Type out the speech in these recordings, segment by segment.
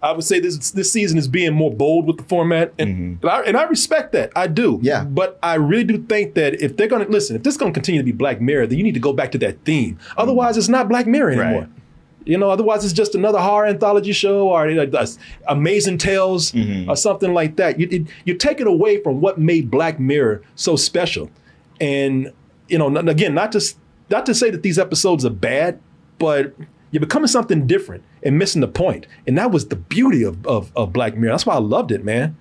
I would say this season is being more bold with the format, and I respect that. I do. Yeah. But I really do think that if they're going to listen, if this is going to continue to be Black Mirror, then you need to go back to that theme. Otherwise, it's not Black Mirror anymore. Right. You know, otherwise it's just another horror anthology show or Amazing Tales or something like that. You take it away from what made Black Mirror so special. And, you know, again, not to say that these episodes are bad, but you're becoming something different and missing the point. And that was the beauty of Black Mirror. That's why I loved it, man.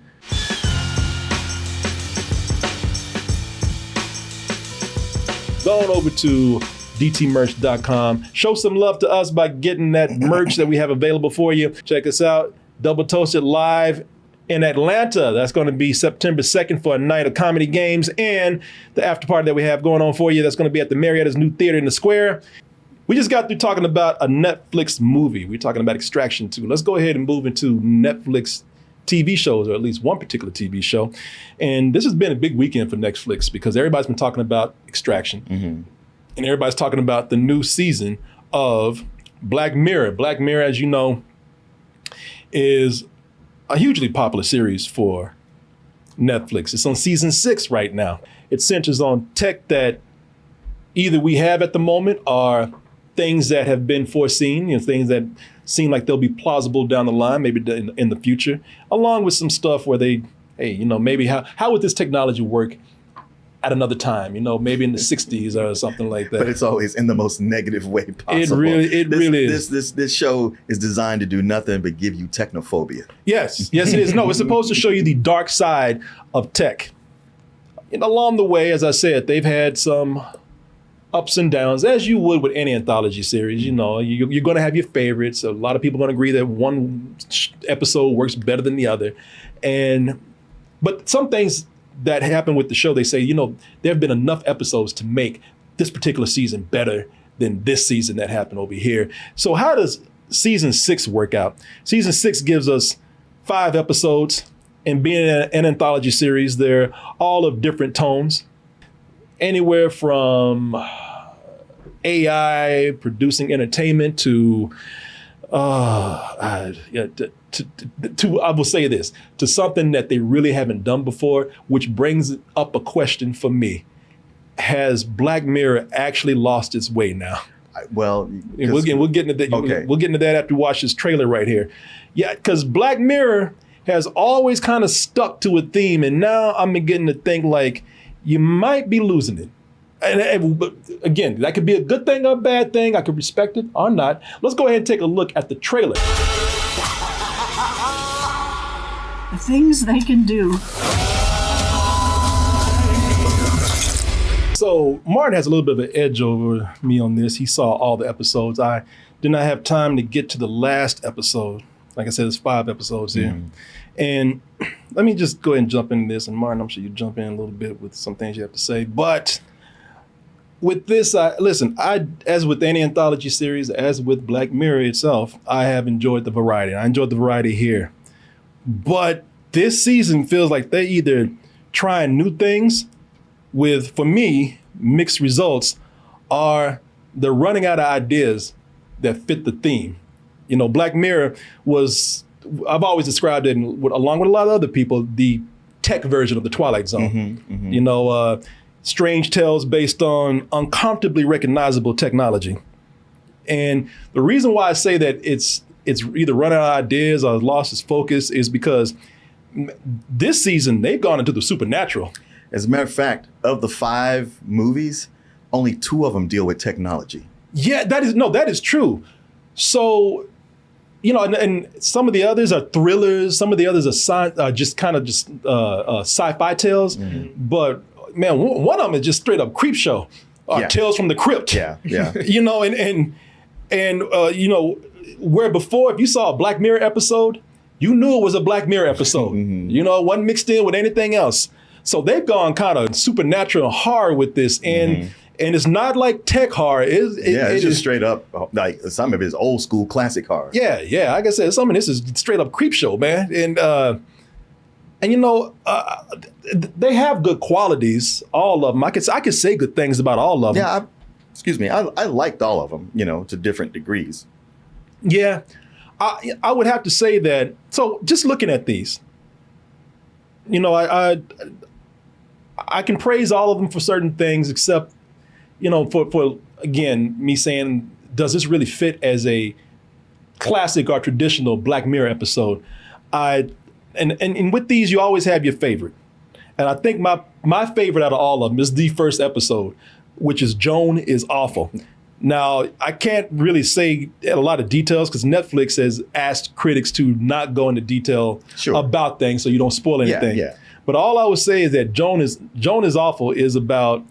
Go on over to dtmerch.com. Show some love to us by getting that merch that we have available for you. Check us out. Double Toasted live in Atlanta. That's going to be September 2nd for a night of comedy games and the after party that we have going on for you. That's going to be at the Marietta's new theater in the square. We just got through talking about a Netflix movie. We're talking about Extraction 2. Let's go ahead and move into Netflix TV shows, or at least one particular TV show. And this has been a big weekend for Netflix because everybody's been talking about Extraction. And everybody's talking about the new season of Black Mirror. Black Mirror, as you know, is a hugely popular series for Netflix. It's on season 6 right now. It centers on tech that either we have at the moment or things that have been foreseen, you know, things that seem like they'll be plausible down the line, maybe in the future, along with some stuff where they, hey, you know, maybe how would this technology work at another time, you know, maybe in the 60s or something like that. But it's always in the most negative way possible. It really is. This show is designed to do nothing but give you technophobia. Yes, it is. No, it's supposed to show you the dark side of tech. And along the way, as I said, they've had some ups and downs, as you would with any anthology series. You know, you're going to have your favorites. A lot of people are going to agree that one episode works better than the other. But some things that happen with the show, they say, you know, there have been enough episodes to make this particular season better than this season that happened over here. So how does season 6 work out? Season 6 gives us 5 episodes, and being an anthology series, they're all of different tones, anywhere from AI producing entertainment to I will say this, to something that they really haven't done before, which brings up a question for me. Has Black Mirror actually lost its way now? Well, and we'll get into that. Okay. We'll get into that after we watch this trailer right here. Yeah, because Black Mirror has always kind of stuck to a theme, and now I'm beginning to think like you might be losing it. And again, that could be a good thing or a bad thing. I could respect it or not. Let's go ahead and take a look at the trailer. The things they can do. So Martin has a little bit of an edge over me on this. He saw all the episodes. I did not have time to get to the last episode. Like I said, there's 5 episodes here. And let me just go ahead and jump into this. And Martin, I'm sure you jump in a little bit with some things you have to say. But with this, as with any anthology series, as with Black Mirror itself, I have enjoyed the variety. I enjoyed the variety here. But this season feels like they're either trying new things with, for me, mixed results, or they're running out of ideas that fit the theme. You know, Black Mirror was, I've always described it, along with a lot of other people, the tech version of the Twilight Zone. You know, strange tales based on uncomfortably recognizable technology. And the reason why I say that it's either run out of ideas or lost its focus is because this season they've gone into the supernatural. As a matter of fact, of the 5 movies, only 2 of them deal with technology. Yeah, that is true. So, you know, and some of the others are thrillers. Some of the others are just sci-fi tales. But man, one of them is just straight up creep show, Tales from the Crypt. Yeah. You know, and you know, where before if you saw a Black Mirror episode, you knew it was a Black Mirror episode. You know, it wasn't mixed in with anything else. So they've gone kind of supernatural horror with this, and it's not like tech horror. It's just straight up, like some of it is old school classic horror. Yeah. Like I said, some of this is straight up creep show, man. And you know, they have good qualities, all of them. I could say good things about all of them. Yeah, I liked all of them, you know, to different degrees. Yeah, I would have to say that. So just looking at these, you know, I can praise all of them for certain things, except, you know, for again, me saying, does this really fit as a classic or traditional Black Mirror episode? And with these, you always have your favorite. And I think my favorite out of all of them is the first episode, which is Joan is Awful. Now, I can't really say a lot of details because Netflix has asked critics to not go into detail about things so you don't spoil anything. Yeah. But all I would say is that Joan is Awful is about,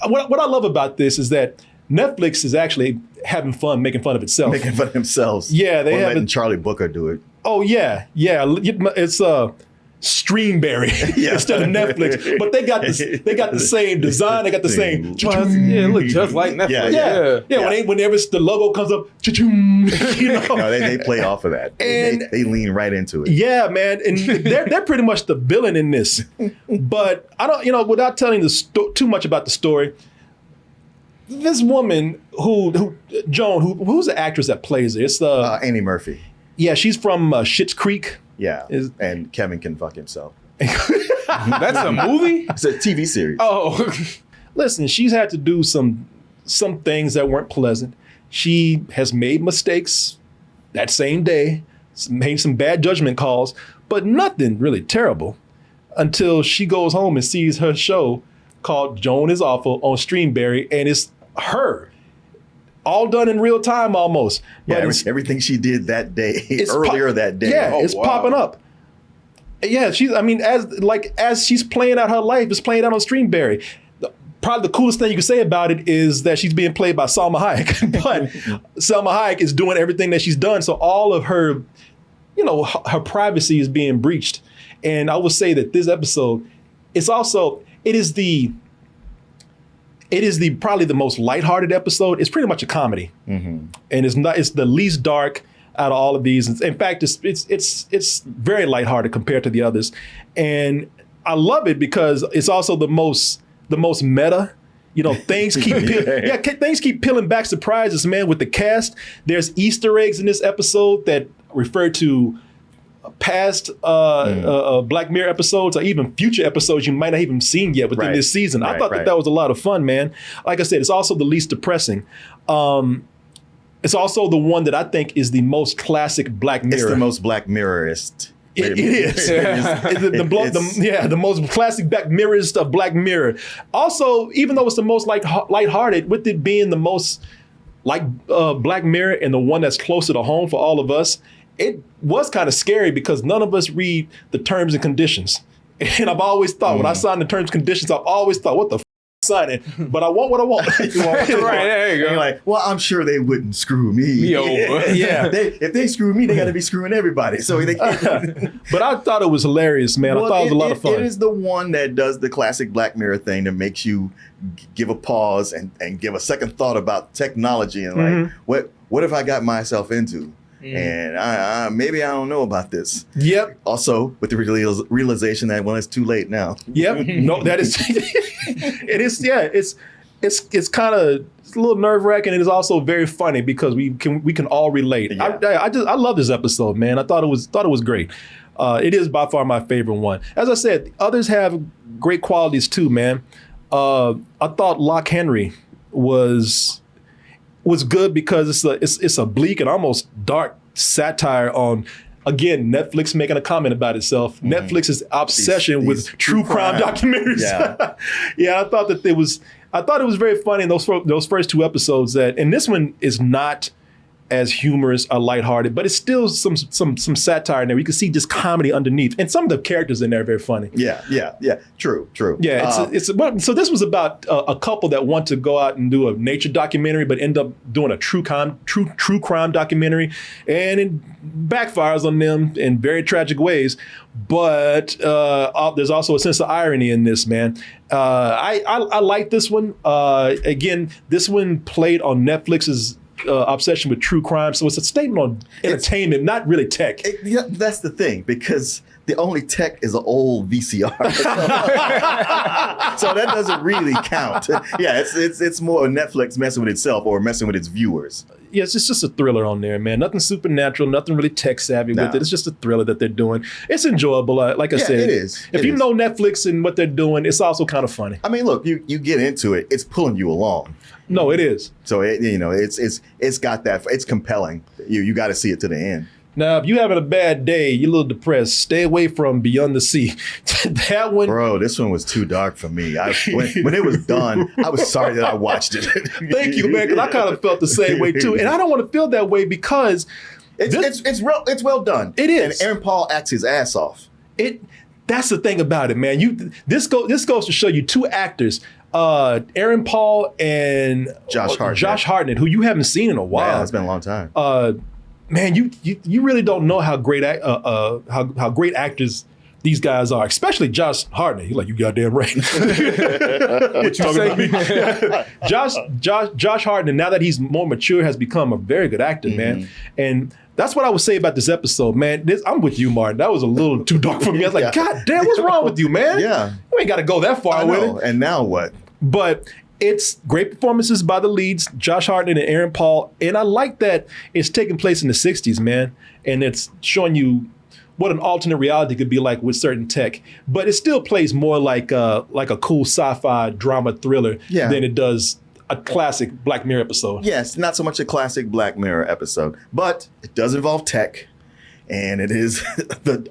what I love about this is that Netflix is actually having fun making fun of itself. Making fun of themselves. Yeah, they have letting Charlie Booker do it. Oh yeah. It's Streamberry instead of Netflix, but they got the same design. They got the same. It look just like Netflix. Yeah. Whenever the logo comes up, you know, No, they play off of that. And they lean right into it. Yeah, man, and they're pretty much the villain in this. But I don't, you know, without telling too much about the story, this woman Joan, who's the actress that plays her? It's Annie Murphy. Yeah, she's from Schitt's Creek. Yeah, and Kevin can fuck himself. That's a movie? It's a TV series. Oh. Listen, she's had to do some things that weren't pleasant. She has made mistakes that same day, made some bad judgment calls, but nothing really terrible until she goes home and sees her show called Joan is Awful on Streamberry, and it's her. All done in real time almost. Yeah, everything she did that day, earlier that day. Yeah, it's popping up. Yeah, as she's playing out her life, it's playing out on Streamberry. Probably the coolest thing you can say about it is that she's being played by Salma Hayek. But Salma Hayek is doing everything that she's done. So all of her, you know, her privacy is being breached. And I would say that this episode, it is probably the most lighthearted episode. It's pretty much a comedy, and it's the least dark out of all of these. In fact, it's very lighthearted compared to the others, and I love it because it's also the most meta. You know, things keep things keep peeling back surprises, man. With the cast, there's Easter eggs in this episode that refer to past Black Mirror episodes or even future episodes you might not even seen yet within this season. I thought that was a lot of fun, man. Like I said, it's also the least depressing. It's also the one that I think is the most classic Black Mirror. It's the most Black Mirrorist. It is. The most classic Black Mirrorist of Black Mirror. Also, even though it's the most lighthearted, with it being the most like Black Mirror and the one that's closer to home for all of us, it was kind of scary because none of us read the terms and conditions. And I've always thought, when I signed the terms and conditions, I've always thought, what the signing? But I want what I want. Right, there you go. You're like, well, I'm sure they wouldn't screw me. over. Yeah. If they screw me, they got to be screwing everybody. So they can't. But I thought it was hilarious, man. I thought it was a lot of fun. It is the one that does the classic Black Mirror thing that makes you give a pause and give a second thought about technology and like, what have I got myself into? And I maybe I don't know about this. Yep. Also, with the realization that, well, it's too late now. Yep. No, that is. It is. Yeah. It's kind of a little nerve wracking. It is also very funny because we can all relate. Yeah. I love this episode, man. I thought it was great. It is by far my favorite one. As I said, others have great qualities too, man. I thought Loch Henry was good because it's a bleak and almost dark satire on, again, Netflix making a comment about itself. Netflix's obsession with true crime documentaries. Yeah, I thought it was very funny in those first two episodes. And this one is not as humorous or lighthearted, but it's still some satire in there. You can see just comedy underneath, and some of the characters in there are very funny. Yeah. True. Yeah, so this was about a couple that want to go out and do a nature documentary, but end up doing a true crime documentary, and it backfires on them in very tragic ways. But there's also a sense of irony in this, man. I like this one. Again, this one played on Netflix's obsession with true crime. So it's a statement on entertainment, not really tech. That's the thing, because the only tech is an old VCR. So that doesn't really count. Yeah, it's more Netflix messing with itself or messing with its viewers. yes, it's just a thriller on there, man. Nothing supernatural, nothing really tech savvy with it. It's just a thriller that they're doing. It's enjoyable. Like I said, it is. If you know Netflix and what they're doing, it's also kind of funny. I mean, look, you get into it, it's pulling you along. No, it is. So it's got that. It's compelling. You got to see it to the end. Now, if you're having a bad day, you're a little depressed, stay away from Beyond the Sea. That one, bro, this one was too dark for me. When it was done, I was sorry that I watched it. Thank you, man, because I kind of felt the same way too, and I don't want to feel that way because it's well done. It is, and Aaron Paul acts his ass off. That's the thing about it, man. This goes to show you two actors. Aaron Paul and Josh Hartnett, who you haven't seen in a while. Wow, it's been a long time. Man, you really don't know how great how great actors these guys are, especially Josh Hartnett. You're like, you goddamn right. What you say? Josh Hartnett, now that he's more mature, has become a very good actor, man. And that's what I would say about this episode, man. I'm with you, Martin. That was a little too dark for me. I was like, God damn, what's wrong with you, man? Yeah. You ain't got to go that far with it. And now what? But it's great performances by the leads, Josh Hartnett and Aaron Paul. And I like that it's taking place in the 60s, man. And it's showing you what an alternate reality could be like with certain tech. But it still plays more like a cool sci-fi drama thriller than it does a classic Black Mirror episode. Yes, not so much a classic Black Mirror episode, but it does involve tech. And it is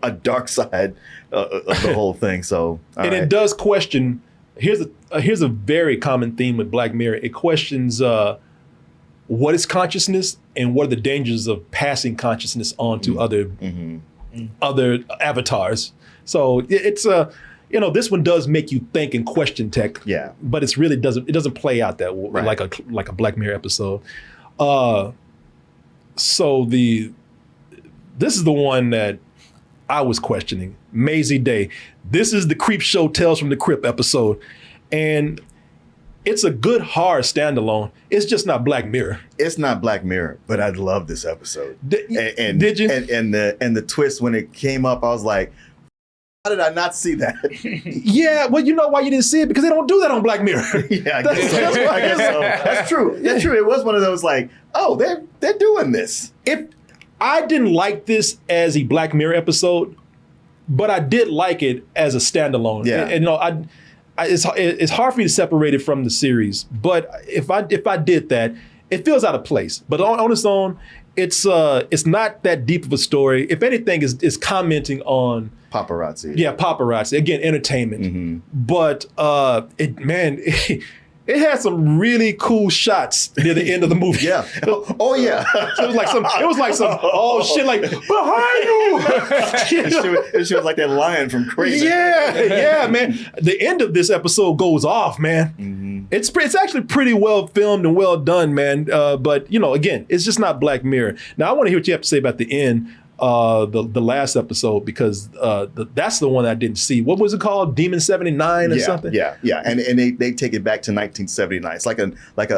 a dark side of the whole thing. So, it does question. Here's a very common theme with Black Mirror. It questions what is consciousness and what are the dangers of passing consciousness on to other avatars. So it's this one does make you think and question tech. Yeah, but it doesn't play out that like a Black Mirror episode. So this is the one that I was questioning. Mazey Day. This is the Creep Show Tales from the Crypt episode. And it's a good horror standalone. It's just not Black Mirror. It's not Black Mirror, but I love this episode. And did you? And the twist when it came up, I was like, how did I not see that? Yeah, well, you know why you didn't see it? Because they don't do that on Black Mirror. Yeah, I guess so. That's true. That's true. It was one of those like, oh, they're doing this. If I didn't like this as a Black Mirror episode, but I did like it as a standalone. Yeah. And it's hard for me to separate it from the series. But if I did that, it feels out of place. But on its own, it's not that deep of a story. If anything, is commenting on paparazzi. Yeah, paparazzi. Again, entertainment. But it had some really cool shots near the end of the movie. Yeah. Oh yeah. So it was like some oh shit, like behind you. She was like that lion from Crazy. Yeah, man. The end of this episode goes off, man. It's actually pretty well filmed and well done, man. But again, it's just not Black Mirror. Now I want to hear what you have to say about the end. The last episode, because that's the one I didn't see. What was it called? Demon 79 or something? Yeah. And they take it back to 1979. It's like an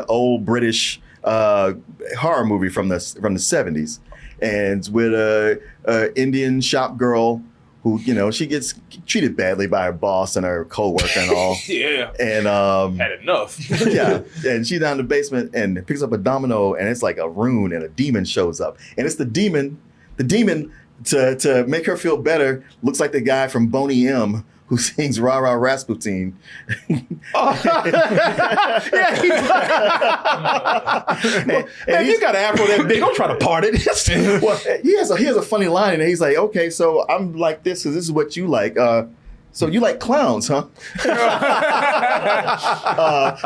old British horror movie from the 70s, and with a Indian shop girl who she gets treated badly by her boss and her coworker and all. Yeah. And had enough. Yeah. And she's down in the basement and picks up a domino, and it's like a rune, and a demon shows up, and it's the demon. The demon, to make her feel better, looks like the guy from Boney M who sings Rah Rah Rasputin. Man, you got an afro that big. Don't try to part it. Well, he has a funny line, and he's like, okay, so I'm like this because this is what you like. So you like clowns, huh?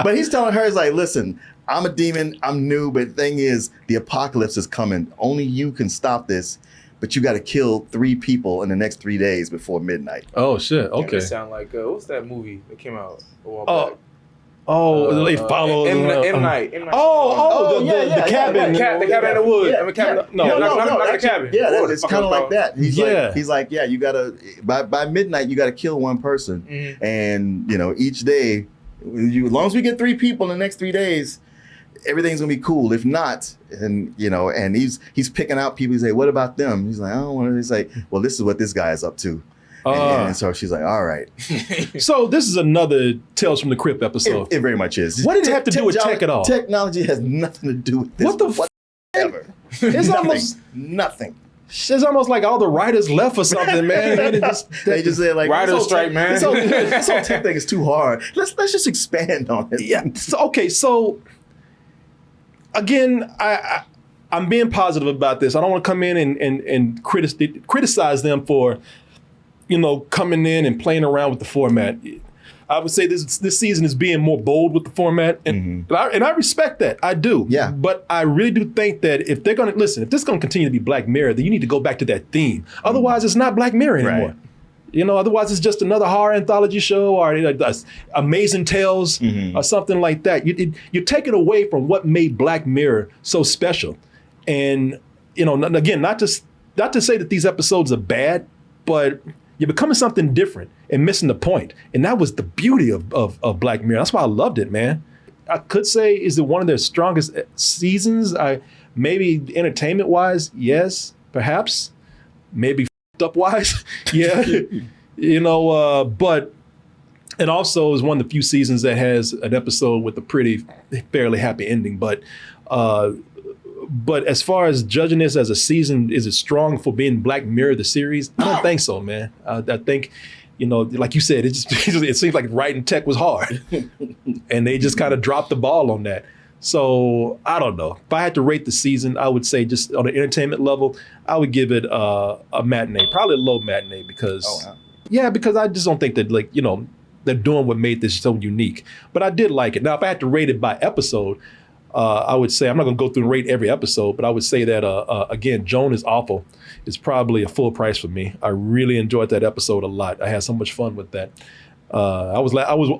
But he's telling her, he's like, listen, I'm a demon, I'm new, but the thing is, the apocalypse is coming. Only you can stop this, but you got to kill 3 people in the next 3 days before midnight. Oh, shit, okay. It sound like, what's that movie that came out a while back? They follow M. Night. The cabin. The cabin in the woods. Not the cabin. Yeah, it's kind of like that. He's like, you gotta by midnight you gotta kill 1 person, and each day, as long as we get 3 people in the next 3 days, everything's gonna be cool. If not, and he's picking out people. He's like, what about them? He's like, I don't want to. He's like, well, this is what this guy is up to. And so she's like, all right. So this is another Tales from the Crypt episode. It very much is. What did it have to do with tech at all? Technology has nothing to do with this. What the ever. It's almost nothing. It's almost like all the writers left or something, man. They just said like writer's strike, man. This whole tech thing is too hard. Let's just expand on it. Yeah. So again, I'm being positive about this. I don't want to come in and criticize them for, coming in and playing around with the format. I would say this season is being more bold with the format, and I respect that. I do. Yeah. But I really do think that if they're going to if this is going to continue to be Black Mirror, then you need to go back to that theme. Otherwise, it's not Black Mirror anymore. Right. Otherwise it's just another horror anthology show or Amazing Tales or something like that. You're taking away from what made Black Mirror so special. And, again, not to say that these episodes are bad, but you're becoming something different and missing the point. And that was the beauty of Black Mirror. That's why I loved it, man. I could say, is it one of their strongest seasons? Maybe entertainment-wise, yes, perhaps. Maybe up wise, yeah. But it also is one of the few seasons that has an episode with a fairly happy ending. But as far as judging this as a season, is it strong for being Black Mirror the series? I don't think so, man. I think, like you said, it seems like writing tech was hard, and they just kind of dropped the ball on that. So I don't know. If I had to rate the season, I would say just on an entertainment level, I would give it a matinee, probably a low matinee because, because I just don't think that they're doing what made this so unique. But I did like it. Now, if I had to rate it by episode, I would say, I'm not going to go through and rate every episode, but I would say that, again, Joan is Awful. It's probably a full price for me. I really enjoyed that episode a lot. I had so much fun with that. I was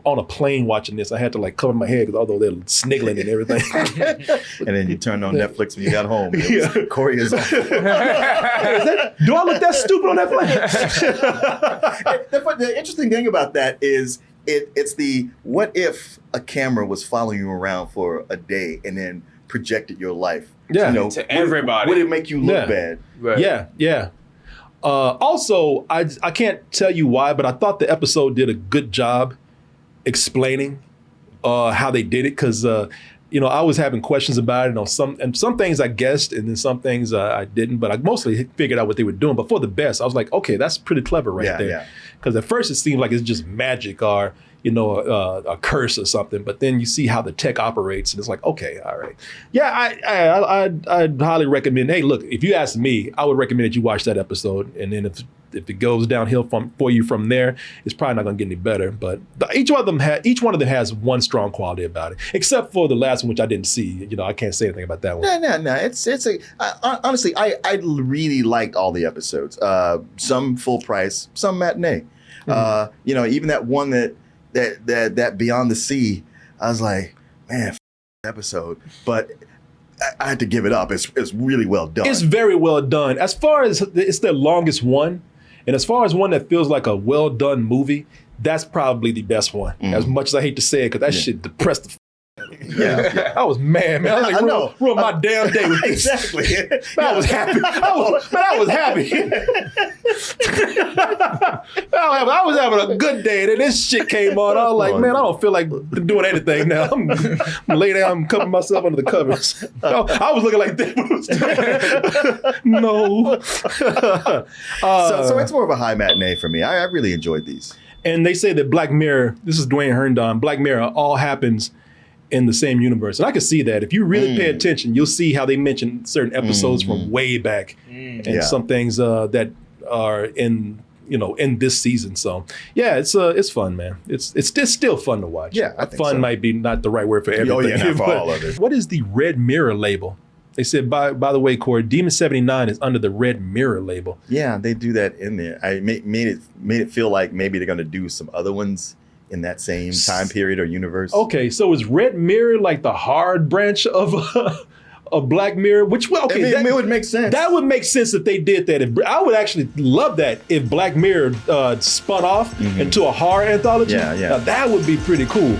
on a plane watching this. I had to cover my head because although they're sniggling and everything. And then you turned on Netflix when you got home. Corey is off. Do I look that stupid on that plane? The interesting thing about that is it's the what if a camera was following you around for a day and then projected your life. Yeah, to everybody. Would it make you look bad? Right. Yeah. Also, I can't tell you why, but I thought the episode did a good job explaining how they did it because, I was having questions about it on some things I guessed and then some things I didn't, but I mostly figured out what they were doing. But for the best, I was like, okay, that's pretty clever right there. Yeah. Because at first it seemed like it's just magic or, a curse or something, but then you see how the tech operates and it's like, okay, all right. Yeah, I'd highly recommend, hey, look, if you ask me, I would recommend that you watch that episode. And then if it goes downhill for you from there, it's probably not gonna get any better. But each one of them has one strong quality about it, except for the last one, which I didn't see. I can't say anything about that one. No. Honestly, I really liked all the episodes. Some full price, some matinee. Even that one that Beyond the Sea, I was like, man, episode. But I had to give it up. It's really well done. It's very well done. As far as it's their longest one, and as far as one that feels like a well done movie, that's probably the best one. As much as I hate to say it, because that shit depressed the Yeah. I was mad, man. I was like, ruined my damn day with this. Exactly. I was happy. I was happy. I was having a good day, and then this shit came on. I was like, man, I don't feel like doing anything now. I'm gonna lay down and cover myself under the covers. I was looking like that. No. So it's more of a high matinee for me. I really enjoyed these. And they say that Black Mirror, this is Dwayne Herndon, Black Mirror all happens in the same universe. And I can see that. If you really pay attention, you'll see how they mention certain episodes from way back and some things that are in this season. So yeah, it's fun, man. It's still fun to watch. Yeah, I think fun so. might be not the right word for everything. Oh yeah, not for all of it. What is the Red Mirror label? They said, by the way, Corey, Demon 79 is under the Red Mirror label. Yeah, they do that in there. I made it feel like maybe they're going to do some other ones in that same time period or universe. Okay, so is Red Mirror like the hard branch of Black Mirror? Which, well, okay, it would make sense. That would make sense if they did that. I would actually love that if Black Mirror spun off into a horror anthology. Yeah. Now, that would be pretty cool.